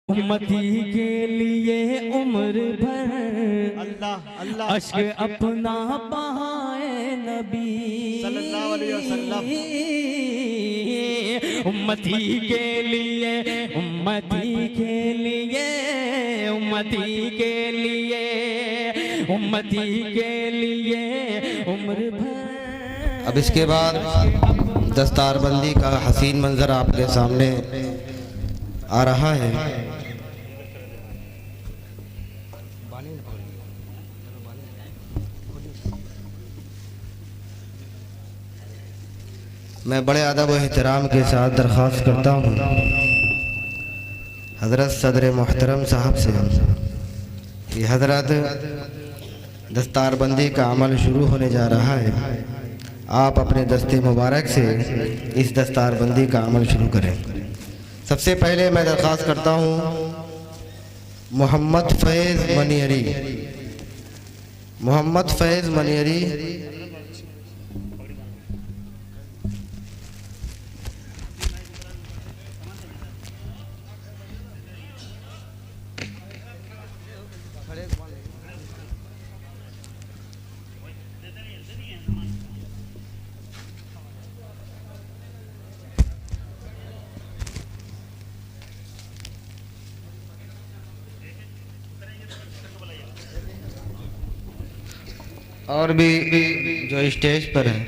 उम्मती के लिए उम्र भर अल्लाह अल्लाह अश्क अपना बहाए नबी सल्लल्लाहु अलैहि वसल्लम। उम्मती के लिए उम्मती के लिए उम्मती के लिए उम्मती के लिए उम्र भर। अब इसके बाद दस्तारबंदी का हसीन मंजर आपके सामने आ रहा है। मैं बड़े अदब व एहतराम के साथ दरख्वास्त करता हूँ हज़रत सदर मोहतरम साहब से कि हज़रत दस्तारबंदी का अमल शुरू होने जा रहा है, आप अपने दस्ते मुबारक से इस दस्तारबंदी का अमल शुरू करें। सबसे पहले मैं दरख्वास्त करता हूँ मोहम्मद फैज़ मनियरी, मोहम्मद फैज़ मनियरी और भी जो स्टेज पर है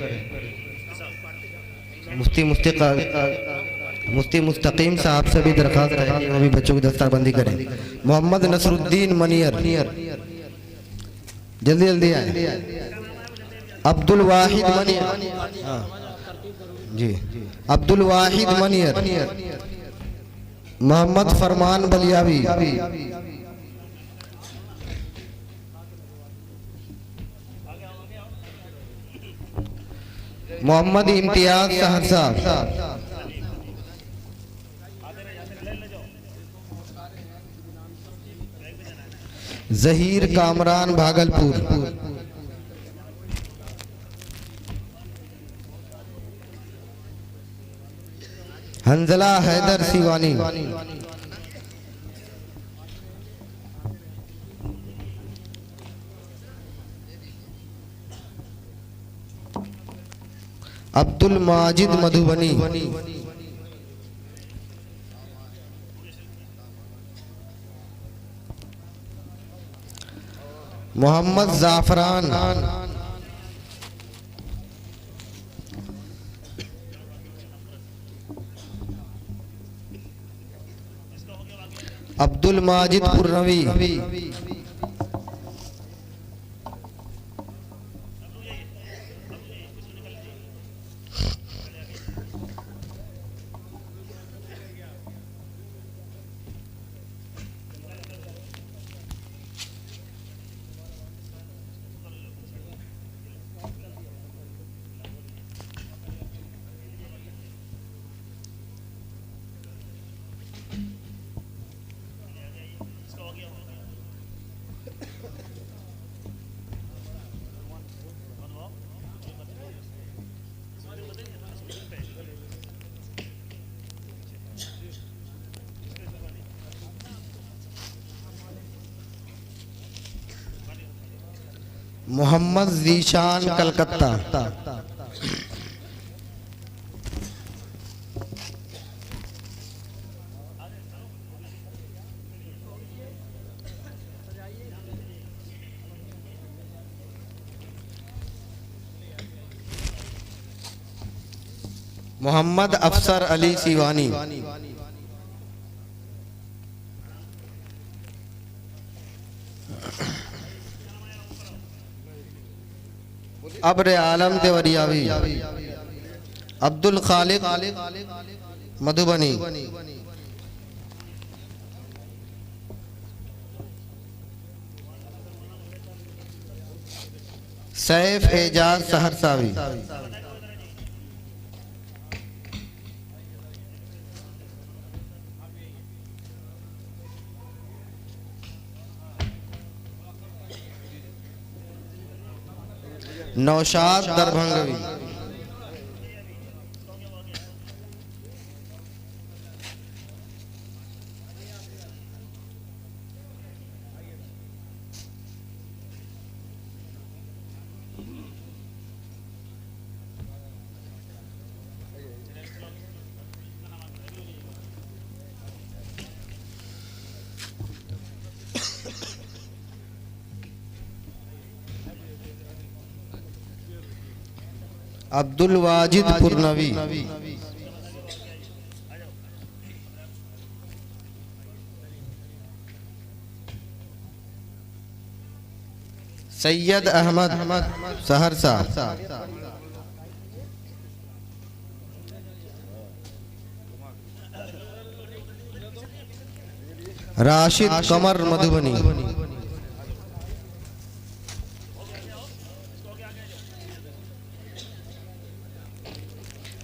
मुफ्ती मुस्तकीम साहब से भी दरख्वास्त है कि वो भी बच्चों की दस्तारबंदी करें। मोहम्मद नसरुद्दीन मनियर जल्दी जल्दी आए। अब्दुल वाहिद मनियर, हाँ जी, अब्दुल वाहिद मनियर। मोहम्मद फरमान बलियावी, मोहम्मद इम्तियाज सहरसा, जहीर कामरान भागलपुर, हंजला हैदर सिवानी, अब्दुल माजिद मधुबनी, मोहम्मद जाफरान, अब्दुल माजिद पुरनवी, मोहम्मद जीशान कलकत्ता, मोहम्मद अफसर अली सिवानी, अब्र आलम देवरियावी, अब्दुल खालिक मधुबनी, सैफ एजाज सहरसावी, नौशाद दरभंगवी, अब्दुल वाजिद पुरनवी, सैयद अहमद सहरसा, राशिद कमर मधुबनी,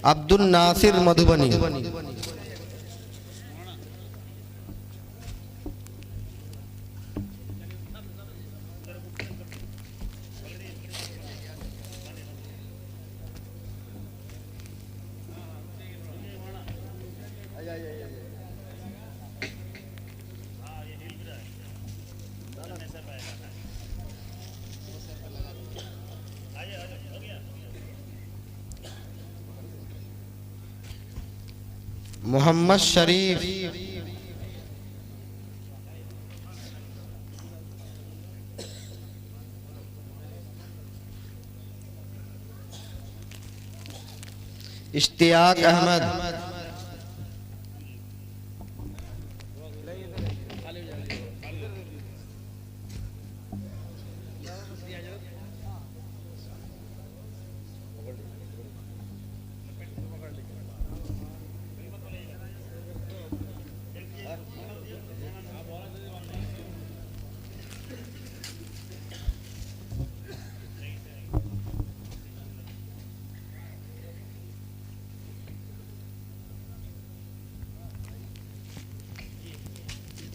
अब्दुल नासिर मधुबनी, मोहम्मद शरीफ, इश्तियाक अहमद,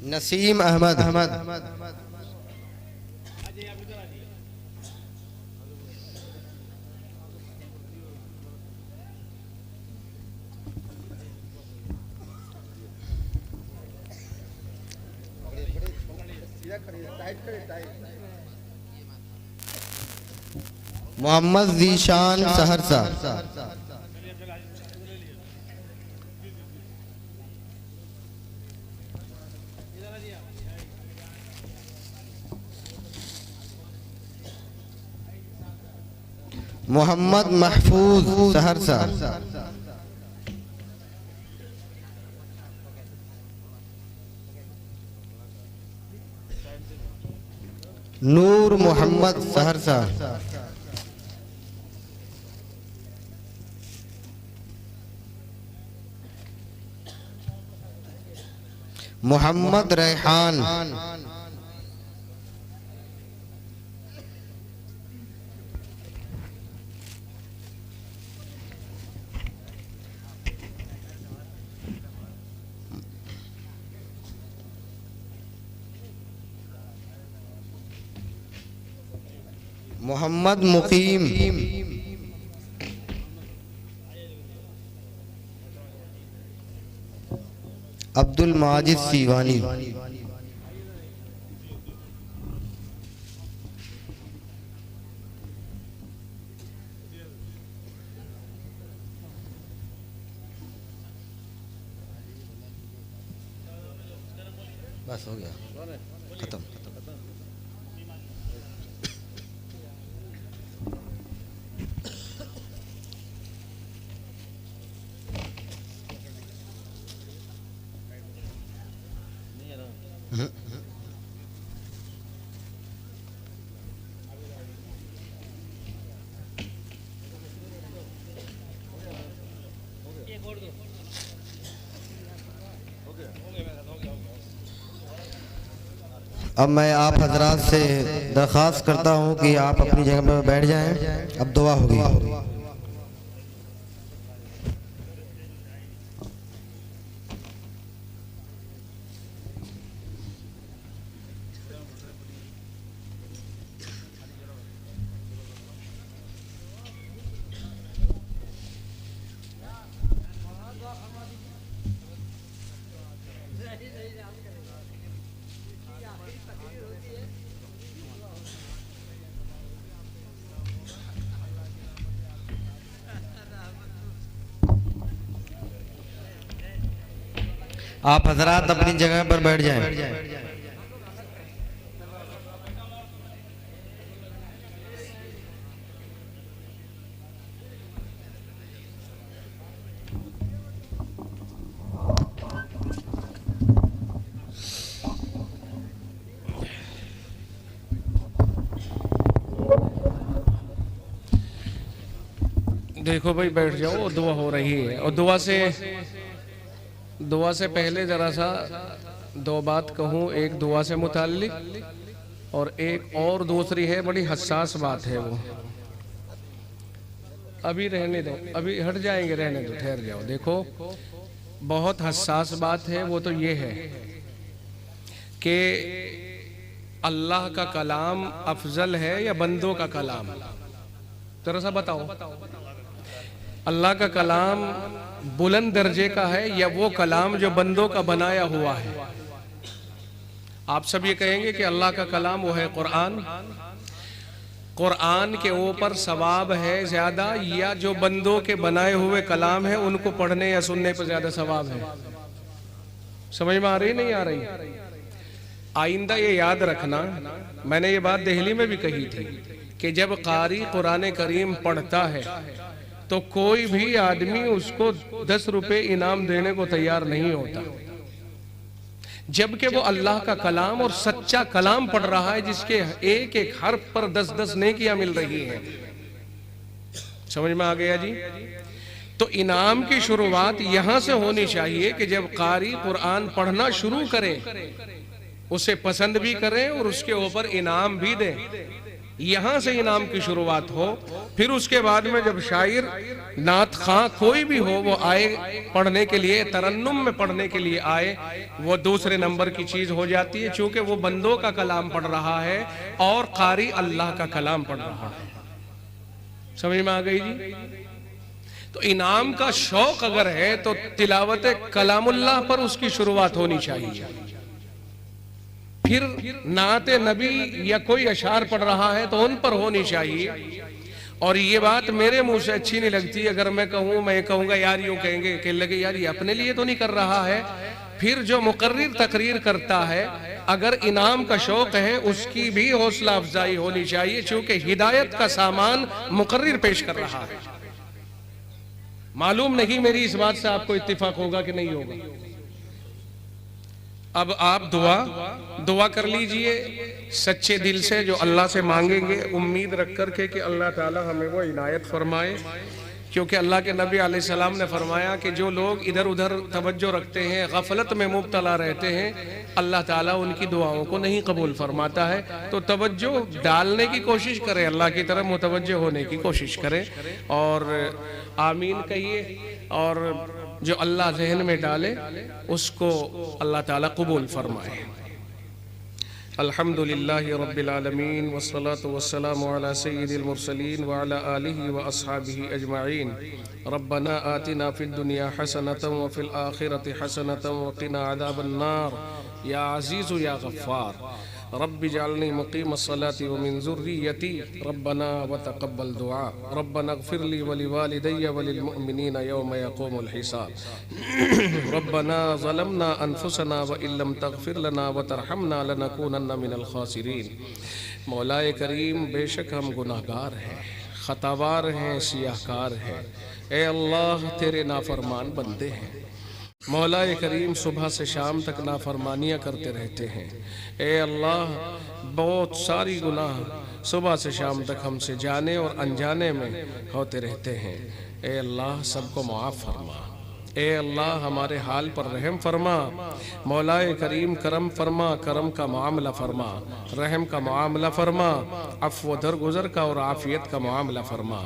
नसीम अहमद, मोहम्मद जीशान सहरसा, मोहम्मद महफूज सहरसा, नूर मोहम्मद सहरसा, मोहम्मद रेहान, मोहम्मद मुकीम, अब्दुल माजिद सीवानी, बस हो गया, खत्म। अब मैं आप हजरात से दरख्वास्त करता हूँ कि आप अपनी जगह पर बैठ जाएं। अब दुआ होगी। आप हजरात अपनी जगह पर बैठ जाएं। देखो भाई बैठ जाओ, दुआ हो रही है। और दुआ से पहले जरा सा दो बात कहूँ, एक दुआ से मुताल्लिक और एक और दूसरी है, बड़ी हसास बात है वो। अभी रहने दो, अभी हट जाएंगे, रहने दो, ठहर जाओ। देखो बहुत हसास बात है वो, तो ये है कि अल्लाह का कलाम अफजल है या बंदों का कलाम? जरा सा बताओ, अल्लाह का कलाम बुलंद दर्जे का है या वो कलाम जो बंदों का बनाया हुआ है? आप सब ये कहेंगे कि अल्लाह का कलाम वो है कुरान। कुरान के ऊपर सवाब है ज्यादा या जो बंदों के बनाए हुए कलाम है उनको पढ़ने या सुनने पर ज्यादा सवाब है? समझ में आ रही नहीं आ रही? आइंदा ये याद रखना, मैंने ये बात दिल्ली में भी कही थी कि जब कारी कुरान करीम पढ़ता है तो कोई भी आदमी उसको 10 रुपए इनाम देने को तैयार नहीं होता, जबकि वो अल्लाह का कलाम और सच्चा कलाम पढ़ रहा है जिसके एक एक हर्फ पर 10-10 नेकियां मिल रही हैं। समझ में आ गया जी? तो इनाम की शुरुआत यहां से होनी चाहिए कि जब कारी कुरान पढ़ना शुरू करे उसे पसंद भी करें और उसके ऊपर इनाम भी दें। यहां से इनाम की शुरुआत हो। फिर उसके बाद में जब शायर, नात खां कोई भी हो वो आए पढ़ने के लिए, तरन्नुम में पढ़ने के लिए आए, वो दूसरे नंबर की चीज हो जाती है, चूंकि वो बंदों का कलाम पढ़ रहा है और कारी अल्लाह का कलाम पढ़ रहा है। समझ में आ गई जी? तो इनाम का शौक अगर है तो तिलावत कलामुल्लाह पर उसकी शुरुआत होनी चाहिए। फिर नाते नबी या कोई अशार पढ़ रहा है तो उन पर होनी चाहिए। और ये बात मेरे मुंह से अच्छी नहीं लगती, अगर मैं कहूँ, मैं कहूँगा यार यूं कहेंगे कि लगे यार ये अपने लिए तो नहीं कर रहा है। फिर जो मुकर्रिर तकरीर करता है, अगर इनाम का शौक है उसकी भी हौसला अफजाई होनी चाहिए, क्योंकि हिदायत का सामान मुकर्रिर पेश कर रहा है। मालूम नहीं मेरी इस बात से आपको इत्तिफाक होगा कि नहीं होगा। अब आप दुआ कर लीजिए सच्चे दिल से, जो अल्लाह से मांगेंगे उम्मीद रख कर के कि अल्लाह ताला हमें वो इनायत फरमाए। क्योंकि अल्लाह के नबी अलैहिस्सलाम ने फरमाया कि जो लोग इधर उधर तवज्जो रखते हैं, गफलत में मुब्तला रहते हैं, अल्लाह ताला उनकी दुआओं को नहीं कबूल फरमाता है। तो तवज्जो डालने की कोशिश करें, अल्लाह की तरफ मुतवज्जो होने की कोशिश करें और आमीन कहिए। और जो अल्लाह जहन में डाले उसको अल्लाह ताला कबूल फरमाए। अल्हम्दुलिल्लाहि रब्बिल आलमीन वस्सलातु वस्सलामु अला सय्यिदिल मुरसलीन व अला आलिहि व अस्हाबिहि अजमाइन। रब्बना आतिना फिद दुनिया हसनतन व फिल आखिरति हसनतन व क़िना अज़ाबन नार। या अज़ीज़ु या गफ़्फ़ार रब्बि जअलनी मुक़ीमस्सलाति व मिन ज़ुर्रिय्यती रब्बना व तक़ब्बल दुआ। रब्बना इग़फ़िरली व लिवालिदैया व लिलमुअमिनीना यौम यक़ूमुल हिसाब। रब्बना ज़लमना अनफुसना व इल्लम तग़फ़िर लना व तरहमना लनकूनन्ना मिनल ख़ासिरीन। मौलाए करीम, बेशक हम गुनाहगार हैं, ख़तावार हैं, सियाहकार हैं। ए अल्लाह, तेरे नाफरमान बंदे हैं। मौलाए करीम, सुबह से शाम तक नाफरमानियाँ करते रहते हैं। ए अल्लाह, बहुत सारी गुनाह सुबह से शाम तक हमसे जाने और अनजाने में होते रहते हैं। ए अल्लाह, सबको मुआफ़ फरमा। ए अल्लाह, हमारे हाल पर रहम फरमा। मौलाए करीम, करम फरमा, करम का मामला फरमा, रहम का मामला फरमा, अफ़्व दरगुज़र का और आफ़ियत का मामला फरमा।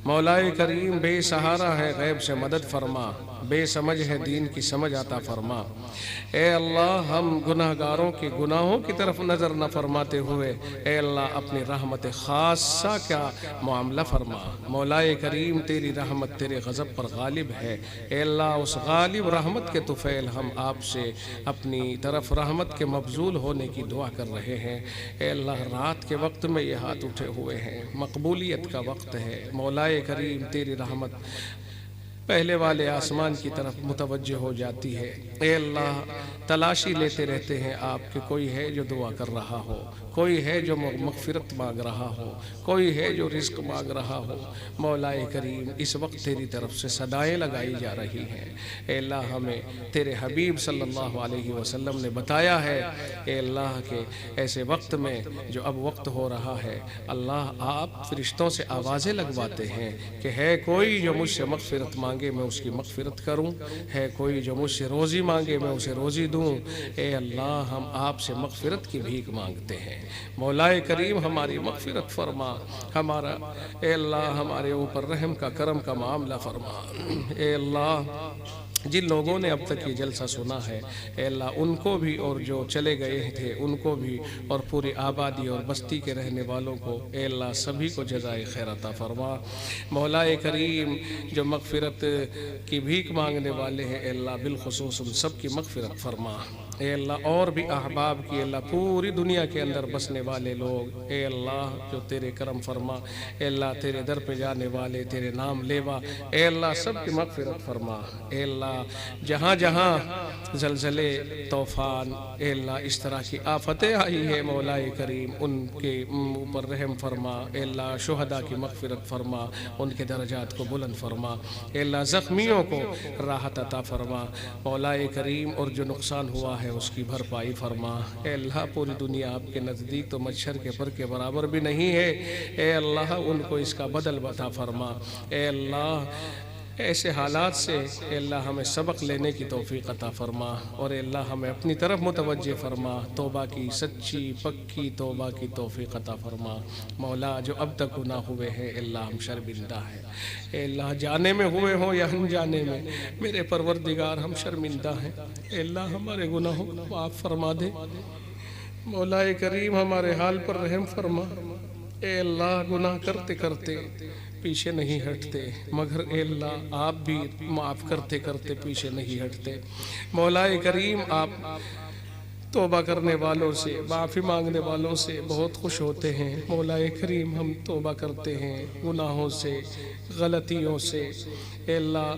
मौलाए करीम, बेसहारा है, गैब से मदद फरमा, बेसमझ है, दीन की समझ आता फरमा। ए अल्लाह, हम गुनाहगारों के गुनाहों की तरफ नज़र न फरमाते हुए ए अल्लाह अपनी रहमत ख़ासा का मामला फरमा। मौलाए करीम, तेरी रहमत तेरे गज़ब पर गालिब है। ए अल्लाह, उस गालिब रहमत के तुफ़ैल हम आपसे अपनी तरफ रहमत के मबजूल होने की दुआ कर रहे हैं। ए अल्लाह, रात के वक्त में ये हाथ उठे हुए हैं, मकबूलियत का वक्त है। मौलाए करीम, तेरी रहमत पहले वाले आसमान की तरफ मुतवज्जो हो जाती है। ए अल्लाह, तलाशी लेते रहते हैं आपके, कोई है जो दुआ कर रहा हो, कोई है जो मगफिरत मांग रहा हो, कोई है जो रिस्क मांग रहा हो। मौलाए करीम, इस वक्त तेरी तरफ से सदाएं लगाई जा रही हैं। ए अल्लाह, हमें तेरे हबीब सल्लल्लाहु अलैहि वसल्लम ने बताया है ए अल्लाह के ऐसे वक्त में जो अब वक्त हो रहा है, अल्लाह आप फरिश्तों से आवाज़ें लगवाते हैं कि है कोई जो मुझसे मगफिरत मांगे मैं उसकी मगफिरत करूं, है कोई जो मुझसे रोज़ी मांगे मैं उसे रोज़ी दूं। ए अल्लाह, हम आपसे मगफिरत की भीख मांगते हैं। मौलाए करीम, हमारी मगफिरत फरमा, हमारा ए अल्लाह हमारे ऊपर रहम का करम का मामला फरमा। ए अल्लाह, जिन लोगों ने अब तक ये जलसा सुना है ए अल्लाह, उनको भी और जो चले गए थे उनको भी, और पूरी आबादी और बस्ती के रहने वालों को ए अल्लाह सभी को जज़ाए खैर अता फरमा। मौलाए करीम, जो मगफिरत की भीख मांगने वाले हैं ए अल्लाह, बिलखुसूस उन सब की मगफिरत फरमा। ए अल्लाह, और भी अहबाब की अल्लाह पूरी दुनिया के अंदर बसने वाले लोग ए अल्लाह जो तेरे करम फरमा, ए अल्लाह तेरे दर पे जाने वाले, तेरे नाम लेवा, ए अल्लाह सब की मगफिरत फरमा। ए अल्लाह, जहाँ जहाँ ज़लज़ले, तूफ़ान, ए अल्लाह इस तरह की आफतें आई है मौलाए करीम, उनके ऊपर रहम फरमा। ए अल्लाह, शुहदा की मगफिरत फरमा, उनके दर्जात को बुलंद फरमा। ए अल्लाह, ज़ख्मियों को राहत अता फरमा मौलाए करीम, और जो नुकसान हुआ है उसकी भरपाई फरमा। ए अल्लाह, पूरी दुनिया आपके नज़दीक तो मच्छर के पर के बराबर भी नहीं है। ए अल्लाह, उनको इसका बदल बता फरमा। ए अल्लाह, ऐसे हालात से ए अल्लाह हमें सबक लेने की तौफीक अता फरमा, और ए अल्लाह हमें अपनी तरफ मुतवज्जे फरमा। तौबा की सच्ची पक्की तौबा की तौफीक अता फरमा। मौला, जो अब तक गुनाह हुए हैं अल्लाह हम शर्मिंदा हैं। ए अल्लाह, जाने में हुए हों या अनजाने में, मेरे परवरदिगार हम शर्मिंदा हैं। ए अल्लाह, हमारे गुनाहों को माफ़ फरमा दे। मौलाए करीम, हमारे हाल पर रहम फरमा। ए अल्लाह, गुनाह करते करते पीछे नहीं हटते, मगर ए अल्लाह आप भी माफ़ करते करते पीछे नहीं हटते। मौलाए करीम, आप तौबा करने वालों से, माफ़ी मांगने वालों से बहुत खुश होते हैं। मौलाए करीम, हम तौबा करते हैं गुनाहों से, गलतियों से, ए अल्लाह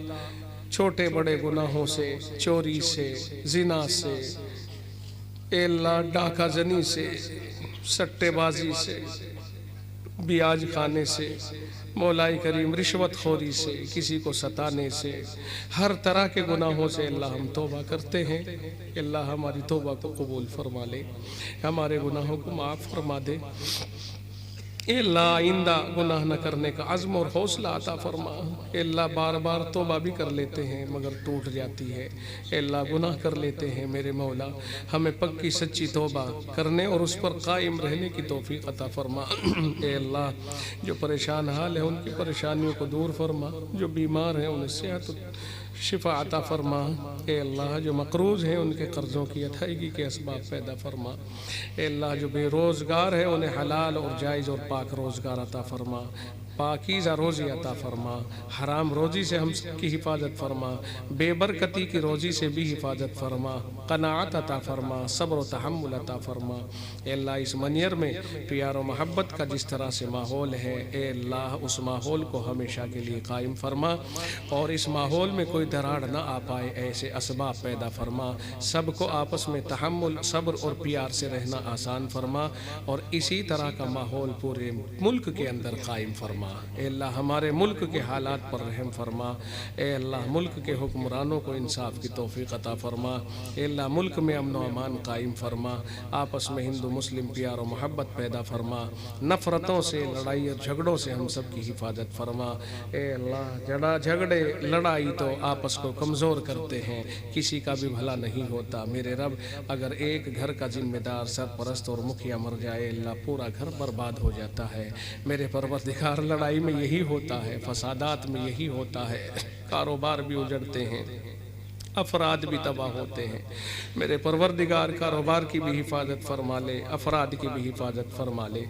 छोटे बड़े गुनाहों से, चोरी से, जिना से, ए अल्लाह डाका जनी से, सट्टेबाजी से, ब्याज खाने से, मौलाई करीम रिश्वत खोरी से, किसी को सताने से, हर तरह के गुनाहों से अल्लाह हम तौबा करते हैं। अल्लाह हमारी तौबा को कबूल फरमा ले, हमारे गुनाहों को माफ़ फरमा दे। अल्लाह, आइंदा गुनाह न करने का अज़्म और हौसला अता फरमा। अल्लाह, बार बार तौबा भी कर लेते हैं मगर टूट जाती है। अल्लाह, गुनाह कर लेते हैं मेरे मौला, हमें पक्की सच्ची तौबा करने और उस पर कायम रहने की तौफीक अता फरमा। अल्लाह, जो परेशान हाल है उनकी परेशानियों को दूर फरमा, जो बीमार हैं उन्हें सेहत शिफा अता फरमा। ए अल्लाह, जो मकरूज़ हैं उनके कर्ज़ों की अदायगी के असबाब पैदा फरमा। ए अल्लाह, जो बेरोज़गार है उन्हें हलाल और जायज़ और पाक रोज़गार अता फरमा। पाकीज़ा रोज़ी अता फरमा, हराम रोज़ी से हम सबकी हिफाजत फरमा, बेबरकती की रोज़ी से भी हिफाजत फरमा, क़नाअत अता फरमा, सब्र व तहम्मुल अता फरमा। ए अल्लाह, इस मनियर में प्यार व मोहब्बत का जिस तरह से माहौल है, ए अल्लाह उस माहौल को हमेशा के लिए कायम फरमा, और इस माहौल में कोई दरार न आ पाए ऐसे असबाब पैदा फरमा। सबको आपस में तहम्मुल, सब्र और प्यार से रहना आसान फरमा, और इसी तरह का माहौल पूरे मुल्क के अंदर कायम फरमा। ए अल्लाह, हमारे मुल्क के हालात पर रहम फरमा। ए अल्लाह, मुल्क के हुक्मरानों को इंसाफ की तौफीक अता फरमा। ए अल्लाह, मुल्क में अमन व अमान कायम फरमा, आपस में हिंदू मुस्लिम प्यार और मोहब्बत पैदा फरमा, नफ़रतों से, लड़ाई और झगड़ों से हम सब की हिफाजत फरमा। ए अल्लाह, झगड़े लड़ाई तो आपस को कमज़ोर करते हैं, किसी का भी भला नहीं होता। मेरे रब, अगर एक घर का जिम्मेदार, सरपरस्त और मुखिया मर जाए अल्लाह, पूरा घर बर्बाद हो जाता है। मेरे परवरदिगार, लड़ाई में यही होता है, फसादात में यही होता है, कारोबार भी उजड़ते हैं, अफराद भी तबाह होते हैं। मेरे परवरदिगार कारोबार की भी हिफाजत फरमा ले, अफराद की भी हिफाजत फरमा ले।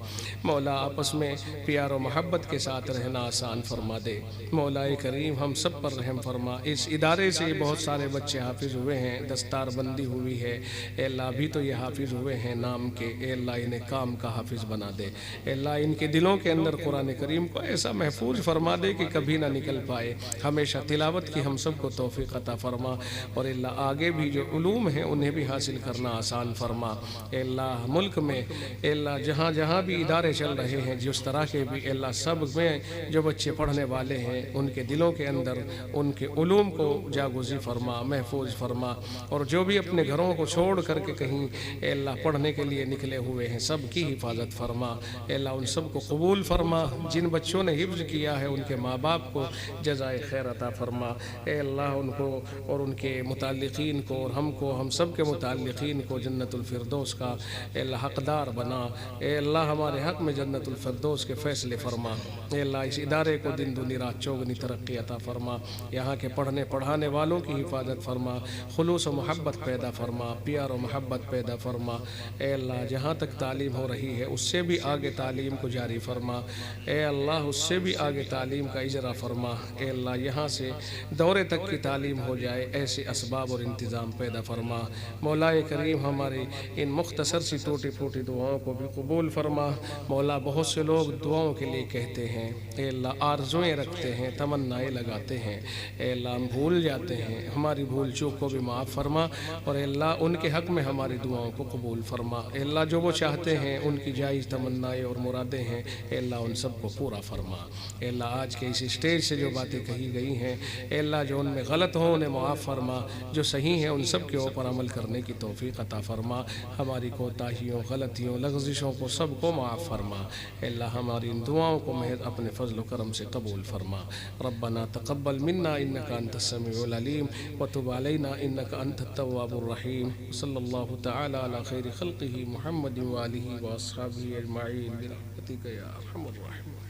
मौला आपस में प्यार और मोहब्बत के साथ रहना आसान फरमा दे। मौला करीम हम सब पर रहम फरमा। इस इदारे से बहुत सारे बच्चे हाफिज़ हुए हैं, दस्तार बंदी हुई है। ए अल्लाह अभी तो ये हाफिज़ हुए हैं नाम के, ए अल्लाह इन्हें काम का हाफिज़ बना दे। ए अल्लाह इनके दिलों के अंदर कुरान करीम को ऐसा महफूज फरमा दे कि कभी ना निकल पाए। हमेशा तिलावत की हम सबको तौफीक अता फरमा और अल्लाह आगे भी जो उलूम हैं उन्हें भी हासिल करना आसान फरमा। अल्लाह मुल्क में अल्लाह जहाँ जहाँ भी इदारे चल रहे हैं जिस तरह के भी अल्लाह सब में जो बच्चे पढ़ने वाले हैं उनके दिलों के अंदर उनके उलूम को जागोजी फरमा, महफूज फरमा। और जो भी अपने घरों को छोड़ करके कहीं अल्लाह पढ़ने के लिए निकले हुए हैं सब की हिफाजत फरमा। अल्लाह उन सब को कबूल फरमा। जिन बच्चों ने हिफ्ज़ किया है उनके माँ बाप को जज़ाए खैर अता फरमा। अल्लाह उनको और उनके मुताल्लिक़ीन को और हमको, हम सब के मुताल्लिक़ीन को जन्नतुल फिरदौस का अल्लाह हक़दार बना। अल्लाह हमारे हक़ में जन्नतुल फिरदौस के फ़ैसले फरमा। अल्लाह इस इदारे को दिन दुनी रात चौगनी तरक्की अता फरमा। यहाँ के पढ़ने पढ़ाने वालों की हिफाजत फरमा, खुलूस और मोहब्बत पैदा फरमा, प्यार और मोहब्बत पैदा फरमा। अल्लाह जहाँ तक तालीम हो रही है उससे भी आगे तालीम को जारी फरमा। अल्लाह उससे भी आगे तालीम का इजरा फरमा। अल्लाह यहाँ से दौरे तक की तालीम हो जाए ऐसे असबाब और इंतज़ाम पैदा फरमा। मौलाए करीम हमारी इन मुख्तसर सी टूटी फूटी दुआओं को भी कबूल फरमा। मौला बहुत से लोग दुआओं के लिए कहते हैं, अल्लाह आरज़ुएँ रखते हैं, तमन्नाएँ लगाते हैं, अल्लाह हम भूल जाते हैं। हमारी भूल चूक को भी माफ़ फरमा और अल्लाह उनके हक़ में हमारी दुआओं को कबूल फरमा। अल्लाह जो वो चाहते हैं उनकी जायज़ तमन्नाएँ और मुरादें हैं अल्लाह उन सब को पूरा फरमा। अल्लाह आज के इस स्टेज से जो बातें कही गई हैं अल्लाह जो उनमें गलत हो उन्हें मुआफ़ फरमा, जो सही है उन सब के ऊपर अमल करने की तौफीक अता फरमा। हमारी कोताहियों, गलतियों, लग़ज़िशों को सब को माफ़ फरमा। अल्लाह हमारी इन दुआओं को महज अपने फ़ज़ल व करम से कबूल फरमा। रब्बना तक़ब्बल मिन्ना इन्नका अंतस समीउल अलीम व तुब अलैना इन्नका अंतत तव्वाबुर रहीम। सल्लल्लाहु तआला अला खैरि खल्क़िही मुहम्मदिन व आलिहि व अस्हाबिही अजमईन बिरहमतिका या अरहमर राहिमीन।